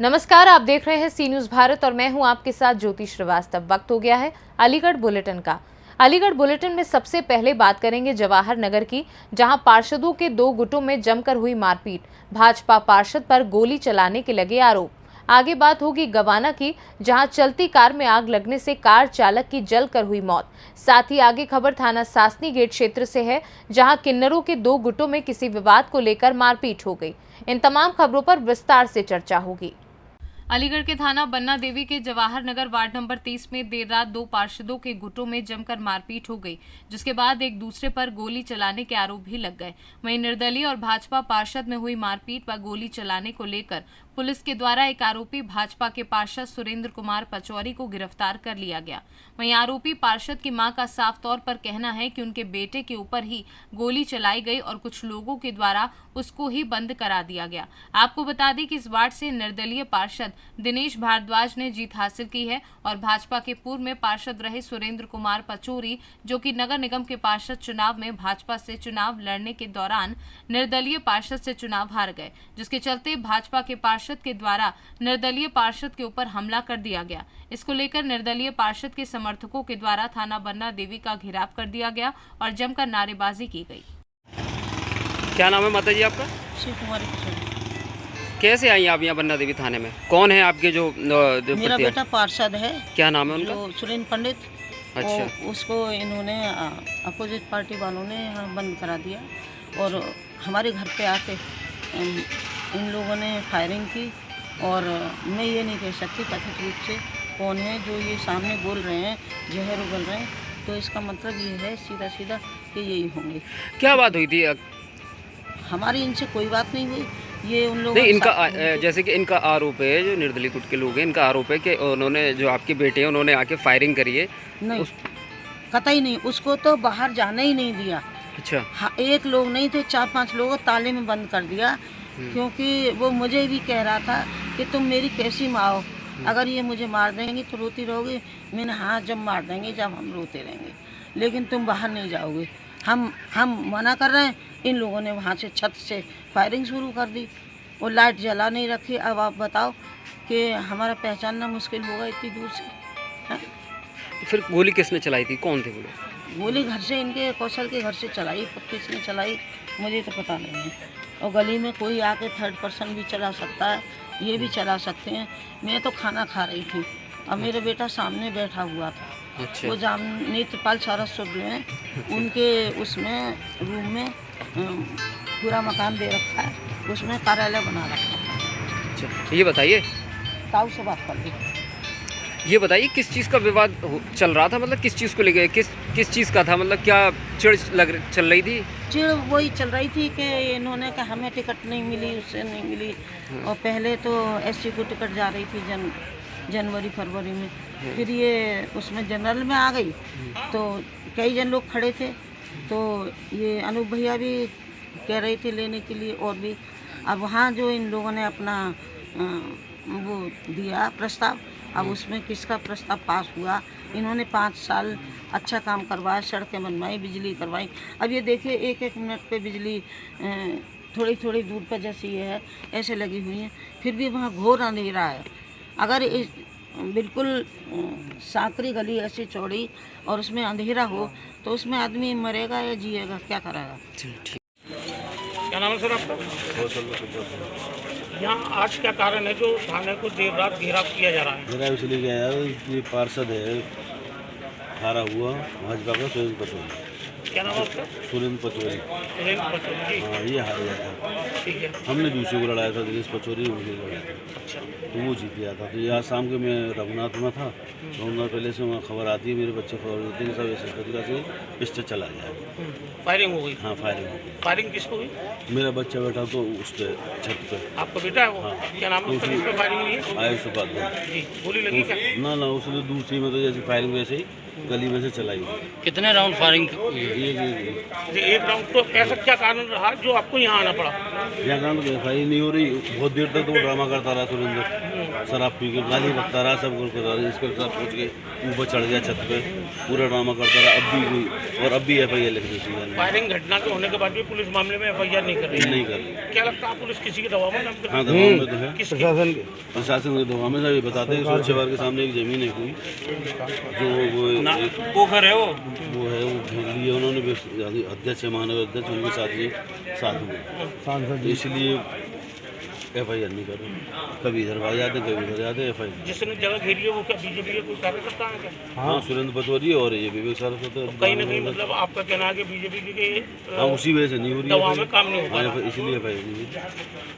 नमस्कार, आप देख रहे हैं सी न्यूज़ भारत और मैं हूं आपके साथ ज्योति श्रीवास्तव। वक्त हो गया है अलीगढ़ बुलेटिन का। अलीगढ़ बुलेटिन में सबसे पहले बात करेंगे जवाहर नगर की, जहां पार्षदों के दो गुटों में जमकर हुई मारपीट। भाजपा पार्षद पर गोली चलाने के लगे आरोप। आगे बात होगी गवाना की, जहां चलती कार में आग लगने से कार चालक की जलकर हुई मौत। साथ ही आगे खबर थाना सासनी गेट क्षेत्र से है, जहां किन्नरों के दो गुटों में किसी विवाद को लेकर मारपीट हो गई। इन तमाम खबरों पर विस्तार से चर्चा होगी। अलीगढ़ के थाना बन्ना देवी के जवाहर नगर वार्ड नंबर 30 में देर रात दो पार्षदों के गुटों में जमकर मारपीट हो गई, जिसके बाद एक दूसरे पर गोली चलाने के आरोप भी लग गए। वहीं निर्दलीय और भाजपा पार्षद में हुई मारपीट व गोली चलाने को लेकर पुलिस के द्वारा एक आरोपी भाजपा के पार्षद सुरेंद्र कुमार पचौरी को गिरफ्तार कर लिया गया। वहीं आरोपी पार्षद की मां का साफ तौर पर कहना है कि उनके बेटे के ऊपर ही गोली चलाई गई और कुछ लोगों के द्वारा उसको ही बंद करा दिया गया। आपको बता दें कि इस वार्ड से निर्दलीय पार्षद दिनेश भारद्वाज ने जीत हासिल की है और भाजपा के पूर्व में पार्षद रहे सुरेंद्र कुमार पचौरी, जो कि नगर निगम के पार्षद चुनाव में भाजपा से चुनाव लड़ने के दौरान निर्दलीय पार्षद से चुनाव हार गए, जिसके चलते भाजपा के पार्षद के द्वारा निर्दलीय पार्षद के ऊपर हमला कर दिया गया। इसको लेकर निर्दलीय पार्षद के समर्थकों के द्वारा थाना बन्ना देवी का घेराव कर दिया गया और जमकर नारेबाजी की गई। क्या नाम है माता जी आपका? शिव कुमारी। कैसे आई आप यहाँ बन्ना देवी थाने में? कौन है आपके जो मेरा बेटा पार्षद है। क्या नाम है उनका? जो सुरेंद्र पंडित। अच्छा। उसको इन्होंने अपोजिट पार्टी वालों ने यहाँ बंद करा दिया और हमारे घर पे आके इन लोगों ने फायरिंग की। और मैं ये नहीं कह सकती कथित रूप से कौन है, जो ये सामने बोल रहे हैं, जहर उगल रहे हैं, तो इसका मतलब ये है सीधा सीधा कि यही होंगे। क्या बात हुई थी? हमारी इनसे कोई बात नहीं हुई। ये उन लोगों नहीं, इनका जैसे कि इनका आरोप है, जो निर्दलीय गुट के लोग हैं, इनका आरोप है कि उन्होंने, जो आपके बेटे हैं, उन्होंने आके फायरिंग करी है। नहीं, कतई नहीं। उसको तो बाहर जाने ही नहीं दिया। अच्छा। हाँ, एक लोग नहीं थे, 4-5 लोगों ताले में बंद कर दिया, क्योंकि वो मुझे भी कह रहा था कि तुम मेरी कैसी माँ हो, अगर ये मुझे मार देंगी तो रोती रहोगी। मैंने हाँ, जब मार देंगे, जब हम रोते रहेंगे, लेकिन तुम बाहर नहीं जाओगे। हम मना कर रहे हैं। इन लोगों ने वहाँ से छत से फायरिंग शुरू कर दी और लाइट जला नहीं रखी। अब आप बताओ कि हमारा पहचानना मुश्किल होगा इतनी दूर से। है? फिर गोली किसने चलाई थी? कौन थे वो लोग? गोली घर से, इनके कौशल के घर से चलाई। किसने चलाई मुझे तो पता नहीं है। और गली में कोई आके थर्ड पर्सन भी चला सकता है, ये भी चला सकते हैं। मैं तो खाना खा रही थी और मेरा बेटा सामने बैठा हुआ था। अच्छा। वो जाम नेत्रपाल सारस्वत जो हैं, उनके उसमें रूम में पूरा मकान दे रखा है, उसमें कार्यालय बना रखा है। अच्छा, ये बताइए, ताऊ से बात कर ली। ये बताइए किस चीज़ का विवाद चल रहा था? मतलब किस चीज़ को लेके, किस चीज़ का था? मतलब क्या चिड़ चल रही थी? चिड़ वही चल रही थी कि इन्होंने कहा हमें टिकट नहीं मिली, उससे नहीं मिली। और पहले तो एससी को टिकट जा रही थी जनवरी फरवरी में, फिर ये उसमें जनरल में आ गई। तो कई जन लोग खड़े थे, तो ये अनूप भैया भी कह रही थी लेने के लिए, और भी। अब वहाँ जो इन लोगों ने अपना वो दिया प्रस्ताव, अब उसमें किसका प्रस्ताव पास हुआ। इन्होंने 5 साल अच्छा काम करवाया, सड़कें बनवाई, बिजली करवाई। अब ये देखिए 1-1 मिनट पे बिजली थोड़ी थोड़ी दूर पर जैसी ये है ऐसे लगी हुई है, फिर भी वहाँ घोर अंधेरा है। अगर इस बिल्कुल सांकरी गली ऐसी चौड़ी और उसमें अंधेरा हो तो उसमें आदमी मरेगा या जिएगा, क्या करेगा? क्या नाम है सर आपका? यहाँ आज क्या कारण है जो थाने को देर रात घेराव किया जा रहा है? घेराव इसलिए गया है, ये पार्षद है हारा हुआ भाजपा का, सुरेंद्र पचौरी। क्या नाम है आपका? सुरेंद्र पचौरी। सुरेंद्र पचौरी। हाँ, ये हार गया था। ठीक है। हमने दूसरे को लड़ाया था, दिनेश पचौरी मुझे लड़ाया था। अच्छा। तो वो जीत गया था। तो ये आज शाम के मैं रघुनाथ में था, रघुनाथ पहले से वहाँ खबर आती है, मेरे बच्चे खबर देते हैं, सब ऐसे तरीका से पिस्टल चला गया। फायरिंग हो गई? हाँ, फायरिंग हो गई। फायरिंग किसको हुई? मेरा बच्चा बैठा तो उस पर छत पर। आपका बेटा है वो? हाँ। क्या नाम है उसका जिस पे फायरिंग हुई है? आयुष उपाध्याय जी। गोली लगी क्या? ना, उसने दूसरी में तो जैसे फायरिंग वैसे ही गली में से चलाई। कितने राउंड फायरिंग हुई? एक राउंड। तो ऐसा क्या कारण रहा जो आपको यहाँ आना पड़ा? यहाँ कारण एफआई नहीं हो रही, बहुत देर तक तो वो ड्रामा करता रहा सुरेंद्र, शराब पी के गाली बकता रहा, सब कुछ करता रहा। इंस्पेक्टर साहब पहुँच के ऊपर चढ़ गया छत पे, पूरा ड्रामा करता रहा। अब भी एफआईआर लिख दी थी। फायरिंग घटना के होने के बाद भी पुलिस मामले में एफआईआर नहीं कर रही? नहीं कर रही। क्या लगता है पुलिस किसी के दबाव में? हाँ, दबाव में तो है, प्रशासन के दबाव में। ये बताते हैं स्वच्छ भारत के सामने एक जमीन है कोई, जो वो घर है, वो है, वो भेज लिए उन्होंने। अध्यक्ष है, महानगर अध्यक्ष, उनके साथ में इसलिए एफआईआर नहीं कर रहे। कभी इधर आ जाते, कभी इधर जाते। एफआईआर जिसने जगह घेरी है वो क्या बीजेपी के कोई कार्यकर्ता है क्या? हाँ, सुरेंद्र पटवारी और ये विवेक सारस्वत। कहीं ना कहीं मतलब आपका कहना है कि बीजेपी के हाँ, उसी वजह से नहीं हो रही दबाव में काम नहीं हो पा है, इसलिए एफआईआर नहीं हुई।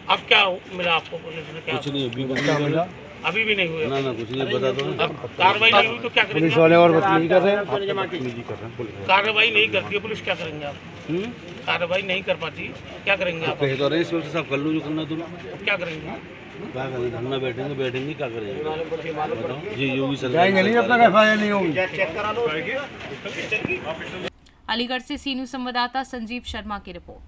अब क्या मिला आपको? पुलिस ने क्या? कुछ नहीं, अभी कुछ नहीं मिला। अभी भी नहीं हुआ? ना कुछ नहीं, बता दो। अब कार्रवाई नहीं हुई तो क्या करेंगे? पुलिस वाले और बदतमीजी कर रहे हैं। कार्रवाई नहीं करती है पुलिस, क्या करेंगे आप? कार्रवाई नहीं कर पाती, क्या करेंगे आप? कहे तो रहे इंस्पेक्टर साहब, कर लो जो करना तुम। क्या करेंगे? क्या करेंगे? धरना बैठेंगे क्या करेंगे? बताओ जी, योगी सरकार जाएंगे नहीं जब तक एफआईआर नहीं होगी। अलीगढ़ से सी न्यूज संवाददाता संजीव शर्मा की रिपोर्ट।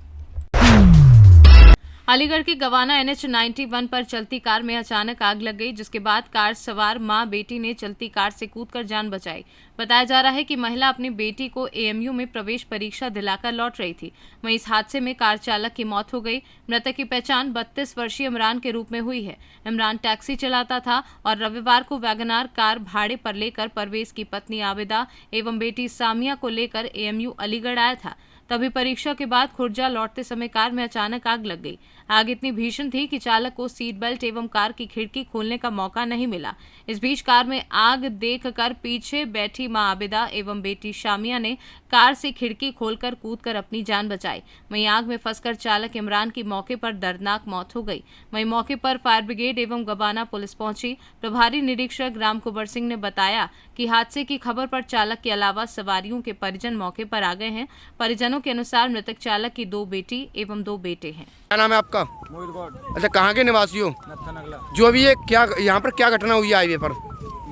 अलीगढ़ के गवाना NH 91 पर चलती कार में अचानक आग लग गई, जिसके बाद कार सवार मां बेटी ने चलती कार से कूदकर जान बचाई। बताया जा रहा है कि महिला अपनी बेटी को AMU में प्रवेश परीक्षा दिलाकर लौट रही थी। वहीं इस हादसे में कार चालक की मौत हो गई। मृतक की पहचान 32 वर्षीय इमरान के रूप में हुई है। इमरान टैक्सी चलाता था और रविवार को वैगनार कार भाड़े पर लेकर परवेज की पत्नी आबिदा एवं बेटी सामिया को लेकर AMU अलीगढ़ आया था। तभी परीक्षा के बाद खुर्जा लौटते समय कार में अचानक आग लग गई। आग इतनी भीषण थी कि चालक को सीट बेल्ट एवं कार की खिड़की खोलने का मौका नहीं मिला। इस बीच कार में आग देखकर पीछे बैठी मां आबिदा एवं बेटी शामिया ने कार से खिड़की खोलकर कूदकर अपनी जान बचाई। वहीं आग में फंसकर चालक इमरान की मौके पर दर्दनाक मौत हो गई। वहीं मौके पर फायर ब्रिगेड एवं गबाना पुलिस पहुंची। प्रभारी निरीक्षक राम कुंवर सिंह ने बताया कि हादसे की खबर पर चालक के अलावा सवारियों के परिजन मौके पर आ गए हैं। परिजनों के अनुसार मृतक चालक की 2 बेटी एवं 2 बेटे हैं। क्या नाम है आपका? मोहित गौड़, अच्छा, कहाँ के निवासी हो? नत्था नगला। जो अभी ये क्या यहाँ पर क्या घटना हुई है हाईवे पर?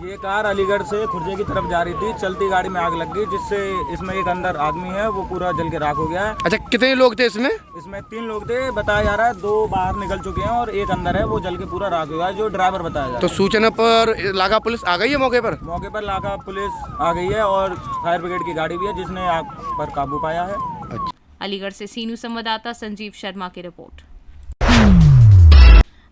ये कार अलीगढ़ से खुर्जे की तरफ जा रही थी, चलती गाड़ी में आग लग गई, जिससे इसमें एक अंदर आदमी है वो पूरा जल के राख हो गया है। अच्छा, कितने लोग थे इसमें? इसमें 3 लोग थे, बताया जा रहा है 2 बाहर निकल चुके हैं और एक अंदर है, वो जल के पूरा राख हो गया है, जो ड्राइवर बताया जा रहा तो सूचना पर लागा पुलिस आ गई है मौके पर? है। मौके पर लागा पुलिस आ गई है और फायर ब्रिगेड की गाड़ी भी है, जिसने आग पर काबू पाया है। अलीगढ़ से सी न्यूज संवाददाता संजीव शर्मा की रिपोर्ट।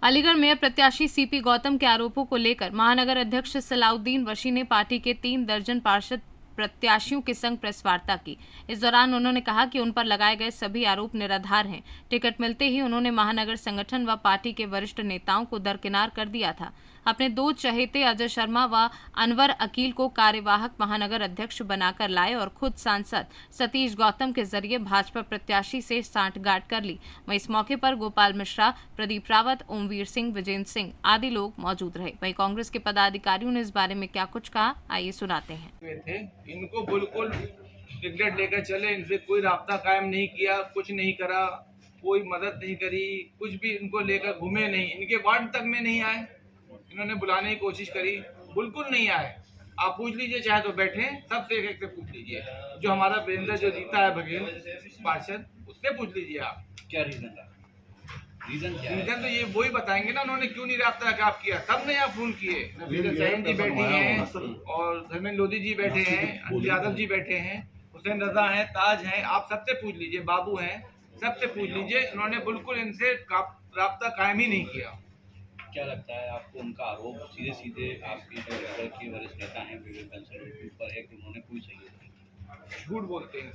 अलीगढ़ मेयर प्रत्याशी CP गौतम के आरोपों को लेकर महानगर अध्यक्ष सलाउद्दीन वशी ने पार्टी के 3 दर्जन पार्षद प्रत्याशियों के संग प्रेस वार्ता की। इस दौरान उन्होंने कहा कि उन पर लगाए गए सभी आरोप निराधार हैं। टिकट मिलते ही उन्होंने महानगर संगठन व पार्टी के वरिष्ठ नेताओं को दरकिनार कर दिया था। अपने 2 चहेते अजय शर्मा व अनवर अकील को कार्यवाहक महानगर अध्यक्ष बनाकर लाए और खुद सांसद सतीश गौतम के जरिए भाजपा प्रत्याशी से सांठगांठ कर ली। वहीं इस मौके पर गोपाल मिश्रा, प्रदीप रावत, ओमवीर सिंह, विजेंद्र सिंह आदि लोग मौजूद रहे। वहीं कांग्रेस के पदाधिकारियों ने इस बारे में क्या कुछ कहा, आइए सुनाते हैं। थे इनको बिल्कुल टिकट लेकर चले, इनसे कोई राब्ता कायम नहीं किया, कुछ नहीं करा, कोई मदद नहीं करी, कुछ भी इनको लेकर घूमे नहीं, इनके वार्ड तक में नहीं आए। इन्होंने बुलाने की कोशिश करी, बिल्कुल नहीं आए। आप पूछ लीजिए, चाहे तो बैठे सबसे एक से पूछ लीजिए। जो हमारा वीरेंद्र जो जीता है बघेल पार्षद, उससे पूछ लीजिए आप क्या रीजन था। रीजन तो ये वही बताएंगे ना, उन्होंने क्यों नहीं राब्ता काफ किया। सब ने यहाँ फोन किए, सैन जी बैठे हैं और धर्मेंद्र लोधी जी बैठे हैं, अंजलि यादव जी बैठे हैं, हुसैन रजा हैं, ताज हैं, आप सबसे पूछ लीजिए, बाबू हैं, सबसे पूछ लीजिए। उन्होंने बिल्कुल इनसे राब्ता कायम ही नहीं किया। क्या लगता है आपको उनका आरोप सीधे सीधे आपके जो नगर के वरिष्ठ नेता हैं विवेक बंसल के ऊपर है कि उन्होंने कोई सहयोग नहीं? झूठ बोलते हैं,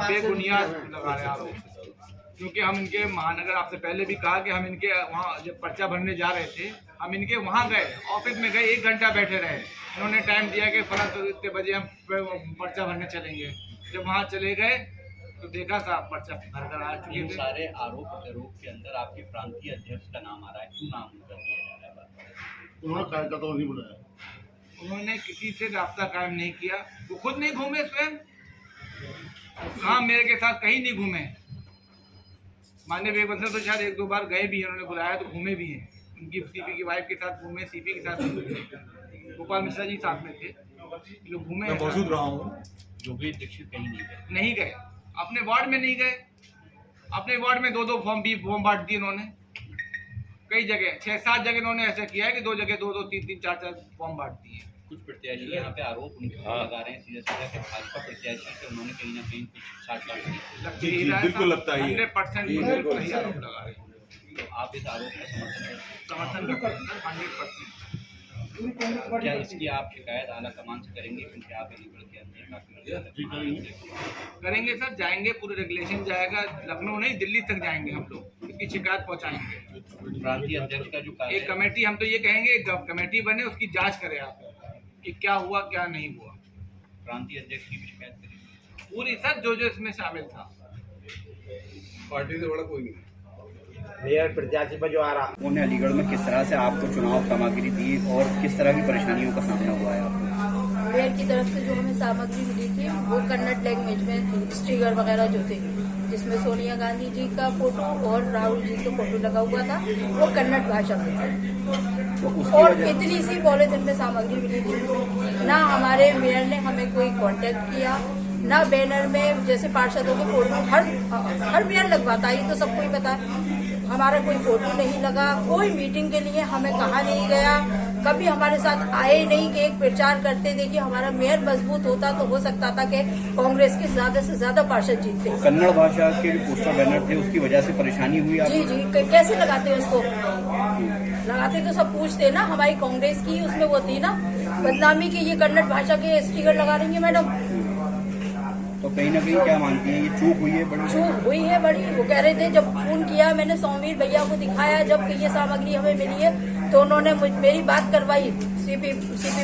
बेबुनियाद लगा रहे हैं आरोप। क्योंकि हम इनके महानगर, आपसे पहले भी कहा कि हम इनके वहाँ जब पर्चा भरने जा रहे थे, हम इनके वहाँ गए, ऑफिस में गए, 1 घंटा बैठे रहे। उन्होंने टाइम दिया कि फलां इतने बजे हम पर्चा भरने चलेंगे। जब वहाँ चले गए तो देखा था पर्चा भरकर आ चुके थे। सारे आरोप प्रत्यारोप के अंदर आपके प्रांतीय अध्यक्ष का नाम आ रहा है, क्यों नाम उनका दिया जा रहा है? उन्होंने कार्यकर्ता तो नहीं बुलाया, उन्होंने किसी से राब्ता कायम नहीं किया, वो खुद नहीं घूमे स्वयं। हाँ, मेरे के साथ कहीं नहीं घूमे। माननीय विवेक बंसल तो शायद 1-2 बार गए भी हैं, उन्होंने बुलाया तो घूमे भी हैं। उनकी CP की वाइफ के साथ घूमे, CP के साथ घूमे, गोपाल मिश्रा जी साथ में थे। ये लोग घूमे मैं मौजूद रहा हूँ। योगेश दीक्षित कहीं नहीं गए। नहीं गए, अपने वार्ड में नहीं गए। अपने वार्ड में 2-2 फॉर्म बांट दिए इन्होंने। कई जगह 6-7 जगह इन्होंने ऐसा किया है कि 2 जगह 2-2 3-3 4-4 फॉर्म बांट दिए। कुछ प्रत्याशी यहाँ पे आरोप उनके ऊपर लगा रहे हैं सीधा सीधा कि भाजपा प्रत्याशी से उन्होंने कहीं ना कहीं कुछ साठ-गांठ की। लगता ही रहा है, बिल्कुल लगता ही है। 100% बिल्कुल सही आरोप लगा रहे हैं। तो आप इस आरोप का समर्थन करते हैं सर, 100%। क्या इसकी आप शिकायत आला कमान से करेंगे, क्योंकि आप अलीगढ़ के अंदर काफी करेंगे सर, जाएंगे, पूरे रेगुलेशन जाएगा, लखनऊ नहीं दिल्ली तक जाएंगे हम लोग, इसकी शिकायत पहुंचाएंगे। प्रांतीय अध्यक्ष का जो कार्य एक कमेटी, हम तो ये कहेंगे कमेटी बने, उसकी जांच करें आप कि क्या हुआ क्या नहीं हुआ। प्रांतीय अध्यक्ष की भी शिकायत करेंगे पूरी सर जो इसमें शामिल था। पार्टी से बड़ा कोई नहीं। मेयर प्रत्याशी पर जो आ रहा, उन्होंने अलीगढ़ में किस तरह से आपको चुनाव सामग्री दी और किस तरह की परेशानियों का सामना हुआ है आपको? मेयर की तरफ से जो हमें सामग्री मिली थी वो कन्नड़ लैंग्वेज में स्टिकर वगैरह जो थे, जिसमें सोनिया गांधी जी का फोटो और राहुल जी का फोटो लगा हुआ था, वो कन्नड़ भाषा में था। और इतनी सी पॉलिथिन में सामग्री मिली थी। ना हमारे मेयर ने हमें कोई कांटेक्ट किया, ना बैनर में जैसे पार्षदों के फोटो हर मेयर लगवाता है, ये तो सबको ही पता है। हमारा कोई फोटो नहीं लगा, कोई मीटिंग के लिए हमें कहा नहीं गया, कभी हमारे साथ आए नहीं कि एक प्रचार करते थे कि हमारा मेयर मजबूत होता तो हो सकता था कि कांग्रेस के ज्यादा से ज्यादा पार्षद जीतते। कन्नड़ भाषा के जो पोस्टर बैनर थे उसकी वजह से परेशानी हुई आपको? जी कैसे लगाते हैं उसको? लगाते तो सब पूछते ना, हमारी कांग्रेस की उसमें वो थी ना बदनामी की, ये कन्नड़ भाषा के स्टिकर लगा रही है मैडम। तो कहीं ना कहीं क्या मानती है, ये चूक हुई है बड़ी? चूक हुई है बड़ी। वो कह रहे थे, जब फोन किया मैंने सोमवीर भैया को दिखाया जब ये सामग्री हमें मिली है, तो उन्होंने मेरी बात करवाई सीपी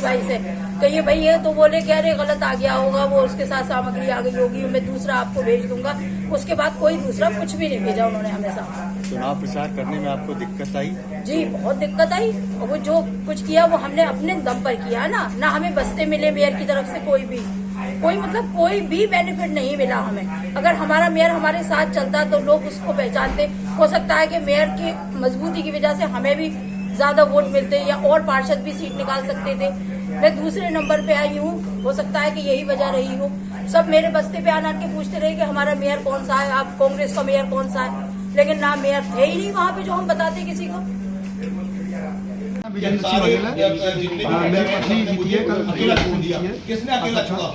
भाई से, कहिए भाई ये तो बोले कह रहे गलत आ गया होगा, वो उसके साथ सामग्री आ गई होगी, मैं दूसरा आपको भेज दूंगा। उसके बाद कोई दूसरा कुछ भी नहीं भेजा उन्होंने हमेशा। चुनाव प्रचार करने में आपको दिक्कत आई? जी बहुत दिक्कत आई। और वो जो कुछ किया वो हमने अपने दम पर किया ना हमें बस्ते मिले मेयर की तरफ से, कोई भी बेनिफिट नहीं मिला हमें। अगर हमारा मेयर हमारे साथ चलता तो लोग उसको पहचानते। हो सकता है कि मेयर की मजबूती की वजह से हमें भी ज्यादा वोट मिलते या और पार्षद भी सीट निकाल सकते थे। मैं दूसरे नंबर पे आई हूँ, हो सकता है कि यही वजह रही हो। सब मेरे बस्ते पे आना के पूछते रहे कि हमारा मेयर कौन सा है, आप कांग्रेस का मेयर कौन सा है, लेकिन ना मेयर थे ही नहीं वहाँ पे जो हम बताते किसी को। मेरी पत्नी जीती है, कल अकेला जीती है। किसने अकेला चुना?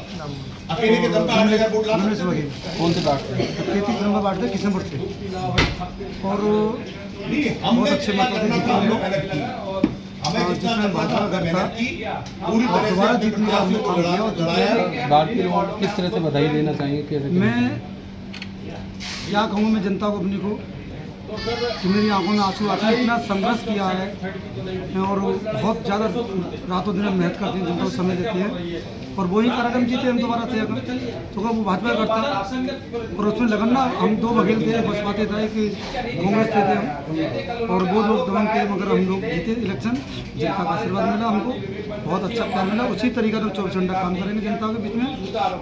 अकेले के दम पे 8 जगह वोट ला सकते हैं। कौन से बात 33 नंबर बात है किशनपुर से, और बहुत अच्छे मतलब से जीते हम लोग। जिसमें भाजपा घर था पूरी तरह दोबारा जीतने का हमने काम किया और किस तरह से बधाई देना चाहेंगे? मैं क्या कहूँ, मैं जनता को अपनी को कि मेरी आंखों में आंसू आते हैं। इतना संघर्ष किया है और बहुत ज़्यादा रातों दिन मेहनत करते हैं, जनता को समय देते हैं, और वही कार्यक्रम जीते हम दोबारा से। अगर तो वो भाजपा करता है, और उसमें लगन ना, हम 2 बघेल थे, बस बातें था कि कांग्रेस थे हम, और वो लोग दबंग थे, मगर हम लोग जीते इलेक्शन। जनता का आशीर्वाद मिला हमको, बहुत अच्छा काम मिला। उसी तरीका से 24 घंटा काम करेंगे जनता के बीच में।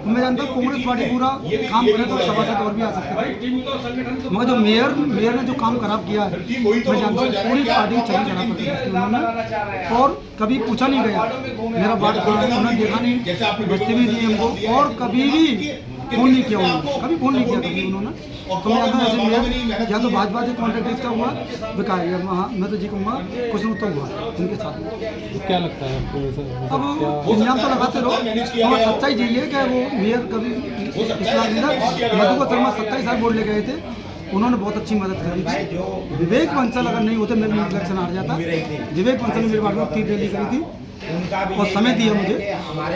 मैं जानता हूँ कांग्रेस पार्टी पूरा काम करे तो सभासद और भी आ सकते थे, मगर जो मेयर ने जो काम खराब किया है, मैं जानता हूँ पूरी पार्टी चाहिए खराब कर दी उन्होंने, और कभी पूछा नहीं गया मेरा बात उन्होंने देखा नहीं, बस्ती भी दी हमको, और कभी भी फोन नहीं किया उन्होंने, कभी फोन नहीं किया कभी उन्होंने। तो मैं जानता हूँ ऐसे मेयर या तो भाजपा से कॉन्ट्रैक्ट इसका हुआ बेकार है, हाँ मैं तो जी कहूँगा कुछ न तो हुआ उनके साथ। क्या लगता है आपको? अब इंजाम तो लगाते रहो, और सच्चाई चाहिए कि वो मेयर कभी इस्लाम मधुकर शर्मा 27 साल वोट ले गए थे, उन्होंने बहुत अच्छी मदद करी थी। विवेक बंसल अगर नहीं होते मैं भी इलेक्शन हार जाता। विवेक बंसल ने मेरे बारे में 3 रैली करी थी और समय दिया मुझे,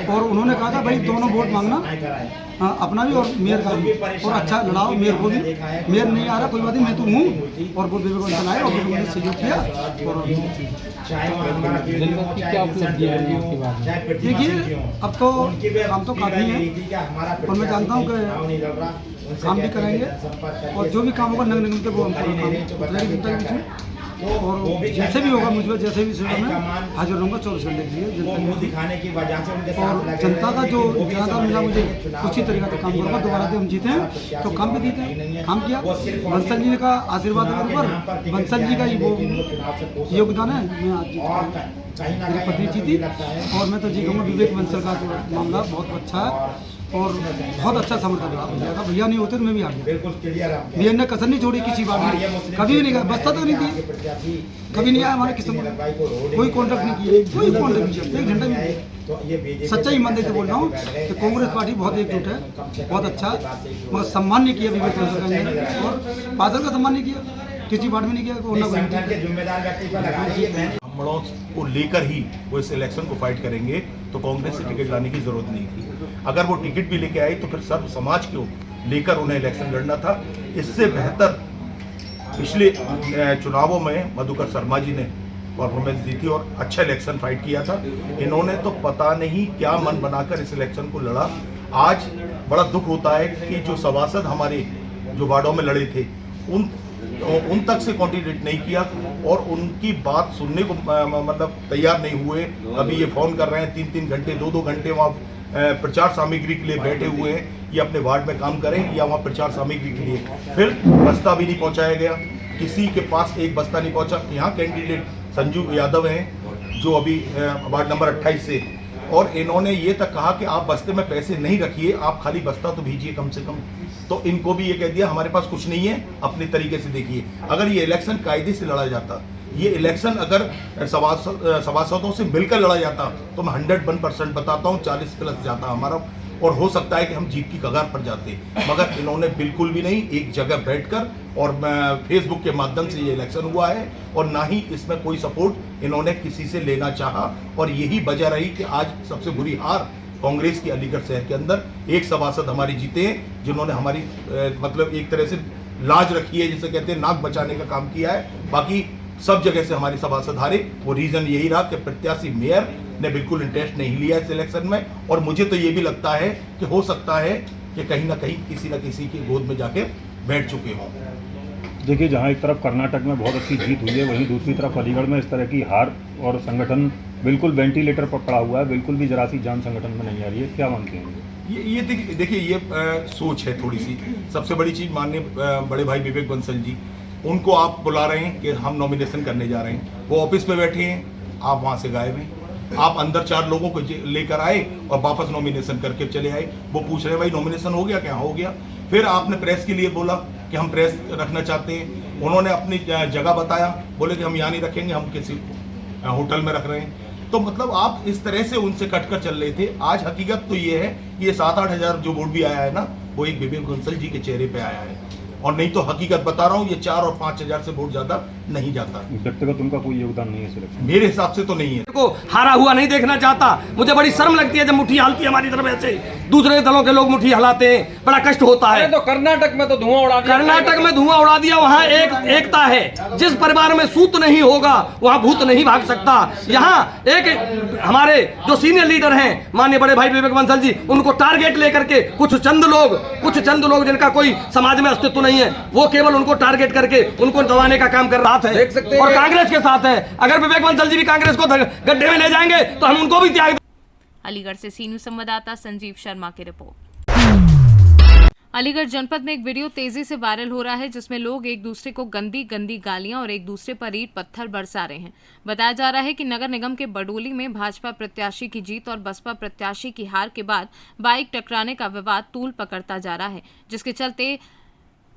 और उन्होंने कहा था भाई दोनों वोट मांगना, अपना भी और मेयर का भी, और अच्छा लड़ाओ मेयर को भी। मेयर नहीं आ रहा कोई बात नहीं, मैं तो हूँ, और वो विवेक बंसल आए और उन्होंने सहयोग किया। और देखिए अब तो काम तो काफ़ी है, और मैं जानता हूँ कि काम भी करेंगे, और जो भी काम होगा नगर निगम के वो हम काम उतरेंगे जनता के बीच में। और जैसे भी होगा मुझे जैसे भी सुना मैं हाजिर रहूँगा 24 घंटे के लिए और जनता का जो ज़्यादा मिला मुझे उसी तरीका से काम करूँगा। दोबारा से हम जीते हैं तो काम भी जीते हैं, काम किया। बंसल जी का आशीर्वाद है मेरे ऊपर, बंसल जी का ही वो योगदान है। मैं आज जीत मेरी पत्नी जीती और मैं तो जी कहूँगा विवेक बंसल का जो मामला बहुत अच्छा है और बहुत अच्छा समर्थन रहा भैया का। भैया नहीं होते तो मैं भी आ गया। भैया ने कसर नहीं छोड़ी किसी बात में, कभी भी नहीं गया, बस्ता तो नहीं थी, कभी नहीं आया हमारे किस्म में, कोई कॉन्ट्रैक्ट नहीं किया, कोई कॉन्ट्रैक्ट नहीं किया, 1 घंटा भी। सच्चा ईमानदारी से बोल रहा हूँ कि कांग्रेस पार्टी बहुत एकजुट है, बहुत अच्छा, मगर सम्मान नहीं किया विवेक बंसल का और बादल का सम्मान नहीं किया, किसी बात में नहीं किया। हमड़ों को लेकर ही वो इस इलेक्शन को फाइट करेंगे तो कांग्रेस से टिकट लाने की जरूरत नहीं थी। अगर वो टिकट भी लेके आई तो फिर सर्व समाज को लेकर उन्हें इलेक्शन लड़ना था। इससे बेहतर पिछले चुनावों में मधुकर शर्मा जी ने परफॉर्मेंस दी थी और अच्छा इलेक्शन फाइट किया था। इन्होंने तो पता नहीं क्या मन बनाकर इस इलेक्शन को लड़ा। आज बड़ा दुख होता है कि जो सभासद हमारे जो वार्डों में लड़े थे उन तक से कॉन्टिनेट नहीं किया और उनकी बात सुनने को मतलब तैयार नहीं हुए। अभी ये फोन कर रहे हैं 3-3 घंटे 2-2 घंटे वहाँ प्रचार सामग्री के लिए बैठे हुए हैं। ये अपने वार्ड में काम करें या वहाँ प्रचार सामग्री के लिए, फिर बस्ता भी नहीं पहुँचाया गया, किसी के पास एक बस्ता नहीं पहुँचा। यहाँ कैंडिडेट संजू यादव हैं जो अभी वार्ड नंबर 28 से, और इन्होंने ये तक कहा कि आप बस्ते में पैसे नहीं रखिए, आप खाली बस्ता तो भेजिए कम से कम। तो इनको भी ये कह दिया हमारे पास कुछ नहीं है, अपने तरीके से देखिए। अगर ये इलेक्शन कायदे से लड़ा जाता, ये इलेक्शन अगर सभासदों से मिलकर लड़ा जाता तो मैं 101% बताता हूँ 40+ जाता हमारा, और हो सकता है कि हम जीत की कगार पर जाते। मगर इन्होंने बिल्कुल भी नहीं, एक जगह बैठकर और फेसबुक के माध्यम से ये इलेक्शन हुआ है और ना ही इसमें कोई सपोर्ट इन्होंने किसी से लेना चाहा। और यही वजह रही कि आज सबसे बुरी हार कांग्रेस की अलीगढ़ शहर के अंदर। एक सभासद हमारी जीते हैं जिन्होंने हमारी मतलब एक तरह से लाज रखी है, जिसे कहते हैं नाक बचाने का काम किया है। बाकी सब जगह से हमारी सभासद हारे। वो रीज़न यही रहा कि प्रत्याशी मेयर ने बिल्कुल इंटरेस्ट नहीं लिया इस इलेक्शन में। और मुझे तो ये भी लगता है कि हो सकता है कि कहीं ना कहीं किसी न किसी की गोद में जाके बैठ चुके हों। देखिए, जहां एक तरफ कर्नाटक में बहुत अच्छी जीत हुई है, वहीं दूसरी तरफ अलीगढ़ में इस तरह की हार और संगठन बिल्कुल वेंटिलेटर पर पड़ा हुआ है, बिल्कुल भी जरा सी जान संगठन में नहीं आ रही है। क्या मानते हैं? ये देखिए ये सोच है थोड़ी सी। सबसे बड़ी चीज़ माननीय बड़े भाई विवेक बंसल जी, उनको आप बुला रहे हैं कि हम नॉमिनेशन करने जा रहे हैं, वो ऑफिस में बैठे हैं, आप वहाँ से गायब हैं। आप अंदर 4 लोगों को लेकर आए और वापस नॉमिनेशन करके चले आए। वो पूछ रहे हैं भाई नॉमिनेशन हो गया क्या? हो गया। फिर आपने प्रेस के लिए बोला कि हम प्रेस रखना चाहते हैं, उन्होंने अपनी जगह बताया, बोले कि हम यहाँ नहीं रखेंगे, हम किसी होटल में रख रहे हैं। तो मतलब आप इस तरह से उनसे कटकर चल रहे थे। आज हकीकत तो ये है कि ये 7-8 हज़ार जो वोट भी आया है ना, वो एक विवेक बंसल जी के चेहरे पे आया है, और नहीं तो हकीकत बता रहा हूँ ये 4 और 5 हज़ार से वोट ज्यादा नहीं जाता। व्यक्तिगत उनका कोई योगदान नहीं है सिलेक्शन, मेरे हिसाब से तो नहीं है। को हारा हुआ नहीं देखना चाहता। मुझे बड़ी शर्म लगती है जब मुट्ठी हिलती है हमारी तरफ, ऐसे दूसरे दलों के लोग मुट्ठी हिलाते हैं, बड़ा कष्ट होता है। तो कर्नाटक में तो धुआं उड़ा दिया, कर्नाटक में धुआं उड़ा दिया। वहाँ एकता है। जिस परिवार में सूत नहीं होगा वहाँ भूत नहीं भाग सकता। यहाँ एक हमारे जो सीनियर लीडर हैं माननीय बड़े भाई विवेक बंसल जी, उनको टारगेट लेकर के कुछ चंद लोग जिनका कोई समाज में अस्तित्व नहीं है, वो केवल उनको टारगेट करके उनको दबाने का काम कर रहा था। देख सकते हैं और कांग्रेस के साथ है। अगर विवेक बंसल जी भी कांग्रेस को गड्ढे में ले जाएंगे तो हम उनको भी त्याग। अलीगढ़ से सी न्यूज संवाददाता संजीव शर्मा की रिपोर्ट। अलीगढ़ जनपद में एक वीडियो तेजी से वायरल हो रहा है जिसमें लोग एक दूसरे को गंदी गालियां और एक दूसरे पर ईंट पत्थर बरसा रहे हैं। बताया जा रहा है कि नगर निगम के बडोली में भाजपा प्रत्याशी की जीत और बसपा प्रत्याशी की हार के बाद बाइक टकराने का विवाद तूल पकड़ता जा रहा है, जिसके चलते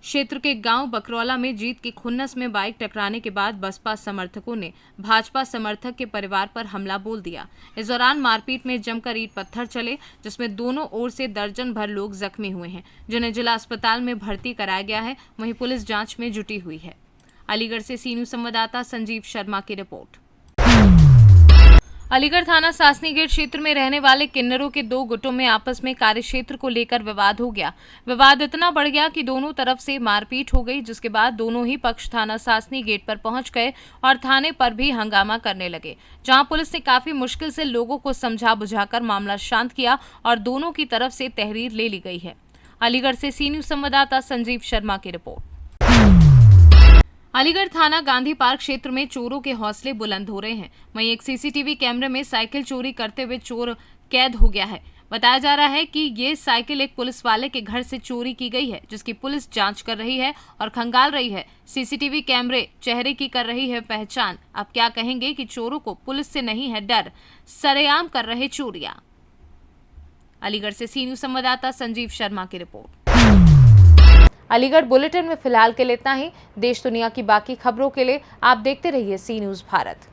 क्षेत्र के गांव बकरौला में जीत की खुन्नस में बाइक टकराने के बाद बसपा समर्थकों ने भाजपा समर्थक के परिवार पर हमला बोल दिया। इस दौरान मारपीट में जमकर ईंट पत्थर चले, जिसमें दोनों ओर से दर्जन भर लोग जख्मी हुए हैं, जिन्हें जिला अस्पताल में भर्ती कराया गया है। वहीं पुलिस जांच में जुटी हुई है। अलीगढ़ से सी न्यूज संवाददाता संजीव शर्मा की रिपोर्ट। अलीगढ़ थाना सासनी गेट क्षेत्र में रहने वाले किन्नरों के 2 गुटों में आपस में कार्य क्षेत्र को लेकर विवाद हो गया। विवाद इतना बढ़ गया कि दोनों तरफ से मारपीट हो गई, जिसके बाद दोनों ही पक्ष थाना सासनी गेट पर पहुंच गए और थाने पर भी हंगामा करने लगे, जहां पुलिस ने काफी मुश्किल से लोगों को समझा बुझाकर मामला शांत किया और दोनों की तरफ से तहरीर ले ली गई है। अलीगढ़ से सी न्यूज संवाददाता संजीव शर्मा की रिपोर्ट। अलीगढ़ थाना गांधी पार्क क्षेत्र में चोरों के हौसले बुलंद हो रहे हैं। वहीं एक सीसीटीवी कैमरे में साइकिल चोरी करते हुए चोर कैद हो गया है। बताया जा रहा है कि ये साइकिल एक पुलिस वाले के घर से चोरी की गई है, जिसकी पुलिस जांच कर रही है और खंगाल रही है। सीसीटीवी कैमरे चेहरे की कर रही है पहचान। अब क्या कहेंगे कि चोरों को पुलिस से नहीं है डर, सरेआम कर रहे चोरियां। अलीगढ़ से सी न्यूज संवाददाता संजीव शर्मा की रिपोर्ट। अलीगढ़ बुलेटिन में फिलहाल के लिए इतना ही। देश दुनिया की बाकी खबरों के लिए आप देखते रहिए सी न्यूज भारत।